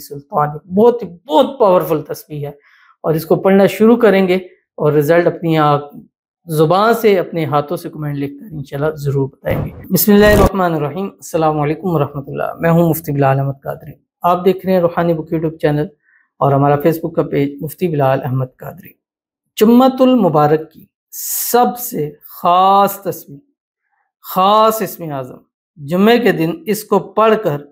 सुल्तान, बहुत पावरफुल तस्बीह है और इसको पढ़ना शुरू करेंगे और रिजल्ट अपनी ज़ुबान से अपने हाथों से कमेंट लिखकर इंशाल्लाह ज़रूर बताएंगे। बिस्मिल्लाहिर्रहमानिर्रहीम, अस्सलामु अलैकुम वरहमतुल्लाह। मैं हूँ मुफ्ती बिलाल अहमद कादरी। आप देख रहे हैं रूहानी बुक यूट्यूब चैनल और हमारा फेसबुक का पेज मुफ्ती बिलाल अहमद कादरी। जुम्मतुल मुबारक की सबसे ख़ास तस्बीह, ख़ास इस्म आज़म, जुम्मे के दिन इसको पढ़कर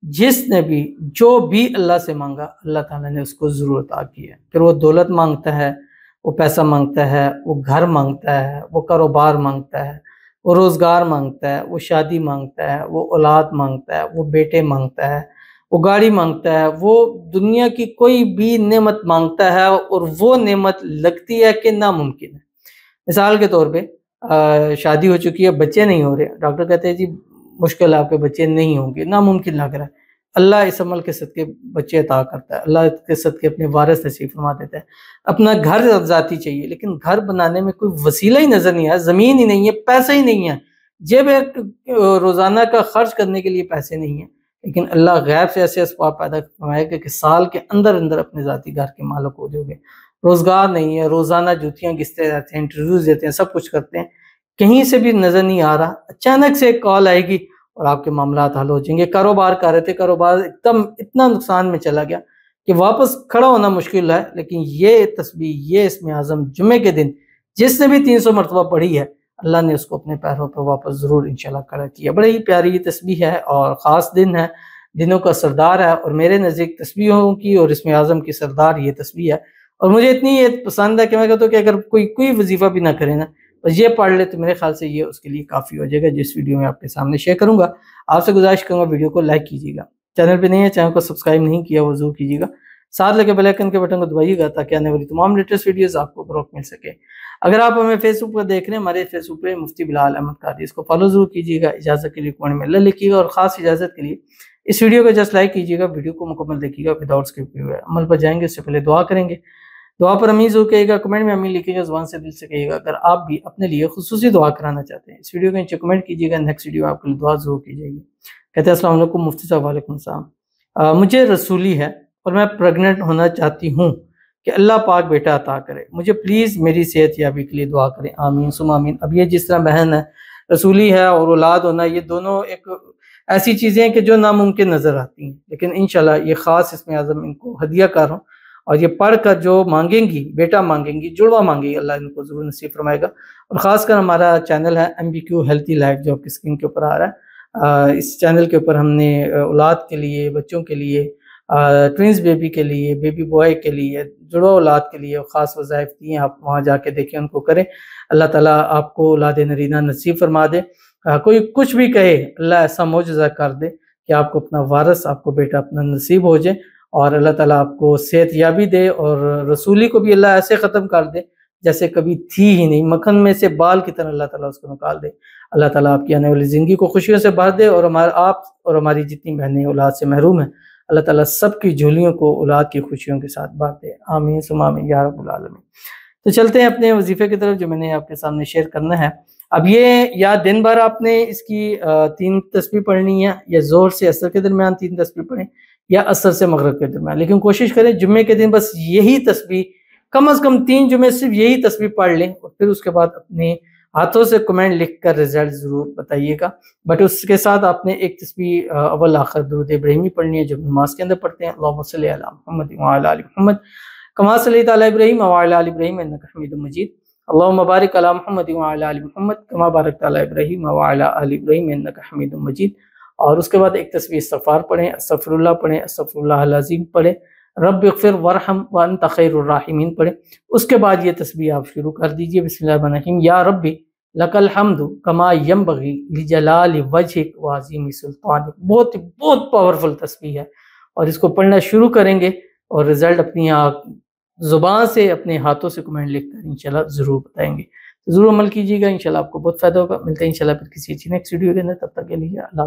जिसने भी जो भी अल्लाह से मांगा अल्लाह ताला ने उसको ज़रूर अता किया। फिर वो दौलत मांगता है, वो पैसा मांगता है, वो घर मांगता है, वो कारोबार मांगता है, वो रोज़गार मांगता है, वो शादी मांगता है, वो औलाद मांगता है, वो बेटे मांगता है, वो गाड़ी मांगता है, वो दुनिया की कोई भी नेमत मांगता है और वो नेमत लगती है कि नामुमकिन है। मिसाल के तौर पे शादी हो चुकी है, बच्चे नहीं हो रहे, डॉक्टर कहते हैं जी मुश्किल है, आपके बच्चे नहीं होंगे, नामुमकिन लग रहा है। अल्लाह इस अमल के सदके बच्चे अता करता है, अल्लाह के सदके अपने वारिस नसीब फरमा देता है। अपना घर ज़ाती चाहिए, लेकिन घर बनाने में कोई वसीला ही नज़र नहीं आया, ज़मीन ही नहीं है, पैसा ही नहीं है, जेब एक रोज़ाना का खर्च करने के लिए पैसे नहीं है, लेकिन अल्लाह गैब से ऐसे असबाब पैदा फरमाएगा कि साल के अंदर अंदर अपने ज़ाती घर के मालिक हो जाओगे। रोज़गार नहीं है, रोज़ाना जूतियाँ घिसते रहते हैं, इंटरव्यूज़ देते हैं, सब कुछ करते हैं, कहीं से भी नज़र नहीं आ रहा। अचानक से एक कॉल आएगी और आपके मामलात हल हो जाएंगे। कारोबार कर रहे थे, कारोबार एकदम इतना नुकसान में चला गया कि वापस खड़ा होना मुश्किल है, लेकिन ये तस्बीह, ये इस्म आज़म जुम्मे के दिन जिसने भी 300 मरतबा पढ़ी है, अल्लाह ने उसको अपने पैरों पर वापस ज़रूर इंशाल्लाह खड़ा किया। बड़ी ही प्यारी ये तस्बीह है और ख़ास दिन है, दिनों का सरदार है और मेरे नज़दीक तस्बीहों की और इस्म आज़म की सरदार ये तस्बीह है। और मुझे इतनी ये पसंद है कि मैं कहता हूँ कि अगर कोई वजीफ़ा भी ना करे ना, बस ये पढ़ ले तो मेरे ख्याल से ये उसके लिए काफ़ी हो जाएगा। जिस वीडियो में आपके सामने शेयर करूँगा, आपसे गुजारिश करूँगा वीडियो को लाइक कीजिएगा, चैनल पे नहीं है चैनल को सब्सक्राइब नहीं किया वो ज़रूर कीजिएगा, साथ लगे बेल आइकन के बटन को दबाइएगा ताकि आने वाली तमाम लेटेस्ट वीडियोज़ आपको फ़ौरन मिल सके। अगर आप हमें फेसबुक पर देख रहे हैं, हमारे फेसबुक पे मुफ्ती बिलाल अहमद कादरी, इसको फॉलो ज़रूर कीजिएगा। इजाज़त के लिए कमेंट में अल्लाह लिखिएगा और ख़ास इजाज़त के लिए इस वीडियो को जस्ट लाइक कीजिएगा, वीडियो को मुकम्मल देखिएगा विदाउट स्किप हुए। अमल पर जाएंगे उससे पहले दुआ करेंगे, दुआ पर अमीन ज़रूर कहिएगा, कमेंट में अमीन लिखिएगा, ज़ुबान से दिल से कहिएगा। अगर आप भी अपने लिए खुसूसी दुआ कराना चाहते हैं, इस वीडियो के नीचे कमेंट कीजिएगा, नेक्स्ट वीडियो आपके लिए दुआ ज़रूर की जाएगी। कहते हैं अस्सलाम वालेकुम मुफ्ती साहब। वालेकुम सलाम। मुझे रसूली है और मैं प्रेग्नेंट होना चाहती हूँ कि अल्लाह पाक बेटा अता करे, मुझे प्लीज़ मेरी सेहत याबी के लिए दुआ करें, आमीन सुम्मा आमीन। अब ये जिस तरह बहन है, रसूली है और औलाद होना, ये दोनों एक ऐसी चीज़ें हैं कि जो नामुमकिन नज़र आती हैं, लेकिन इंशाल्लाह ये ख़ास इस्म आज़म इनको हदिया कर रहा हूँ और ये पढ़कर जो मांगेंगी, बेटा मांगेंगी, जुड़वा मांगेंगी, अल्लाह इनको ज़रूर नसीब फरमाएगा। और ख़ासकर हमारा चैनल है MBQ हेल्थी लाइफ जो आपकी स्क्रीन के ऊपर आ रहा है, इस चैनल के ऊपर हमने औलाद के लिए, बच्चों के लिए, ट्विंस बेबी के लिए, बेबी बॉय के लिए, जुड़वा औलाद के लिए ख़ास वज़ाइफ दिए हैं। आप वहाँ जाके देखें, उनको करें। अल्लाह ताला आपको औलाद नरीना नसीब फरमा दे। कोई कुछ भी कहे, अल्लाह ऐसा मौजज़ा कर दे कि आपको अपना वारिस, आपको बेटा अपना नसीब हो जाए और अल्लाह ताला आपको सेहत याबी दे और रसूली को भी अल्लाह ऐसे ख़त्म कर दे जैसे कभी थी ही नहीं, मक्खन में से बाल की तरह अल्लाह ताला उसको निकाल दे। अल्लाह ताला आपकी आने वाली ज़िंदगी को खुशियों से भर दे और आप और हमारी जितनी बहनें औलाद से महरूम हैं, अल्लाह ताला सबकी झोलियों को औलाद की खुशियों के साथ भर दे, आमीन सुम्मा आमीन या रब्बुल आलमीन। तो चलते हैं अपने वजीफ़े की तरफ जो मैंने आपके सामने शेयर करना है। अब ये या दिन भर आपने इसकी 3 तस्बीह पढ़नी है, या ज़ोहर से असर के दरमियान 3 तस्बीह पढ़ें, या असर से मगरिब के दरमियान, लेकिन कोशिश करें जुम्मे के दिन बस यही तस्बीह कम से कम 3 जुम्मे सिर्फ यही तस्बीह पढ़ लें और फिर उसके बाद अपने हाथों से कमेंट लिख कर रिजल्ट ज़रूर बताइएगा। बट उसके साथ आपने एक तस्बीह अव्वल आखिर दुरूद इब्राहिमी पढ़नी है जो नमाज के अंदर पढ़ते हैं, अल्लाहुम्मा सल्ली अला मुहम्मद व अला आलि मुहम्मद कमा सल्लैता अला इब्राहीम व अला आलि इब्राहीम इन्नका हमीदुम मजीद, अल्लाहुम्मा बारिक अला मुहम्मद व अला आलि मुहम्मद कमा बारकता अला इब्राहीम व अला आलि इब्राहीम इन्नका हमीदुम मजीद। और उसके बाद एक तस्बीह इस्तिग़फ़ार पढ़ें, अस्तग़फ़िरुल्लाह पढ़ें, अस्तग़फ़िरुल्लाहल अज़ीम पढ़ें, रब्बिग़फ़िर वरहम व अंत खैरुर राहिमीन पढ़ें। उसके बाद ये तस्बीह आप शुरू कर दीजिए, बिस्मिल्लाहिर्रहमानिर्रहीम, या रब्बी लकल हम्दु कमा यंबग़ी लिजलालि वजहिक व अज़ीमि सुल्तानिक। बहुत पावरफुल तस्बीह है और इसको पढ़ना शुरू करेंगे और रिजल्ट अपनी ज़ुबान से, अपने हाथों से कमेंट लिखकर इंशाल्लाह ज़रूर बताएंगे। तो ज़रूर अमल कीजिएगा, इंशाल्लाह आपको बहुत फ़ायदा होगा। मिलते हैं इंशाल्लाह फिर किसी अच्छी नेक्स्ट वीडियो के अंदर, तब तक के लिए अल्लाह।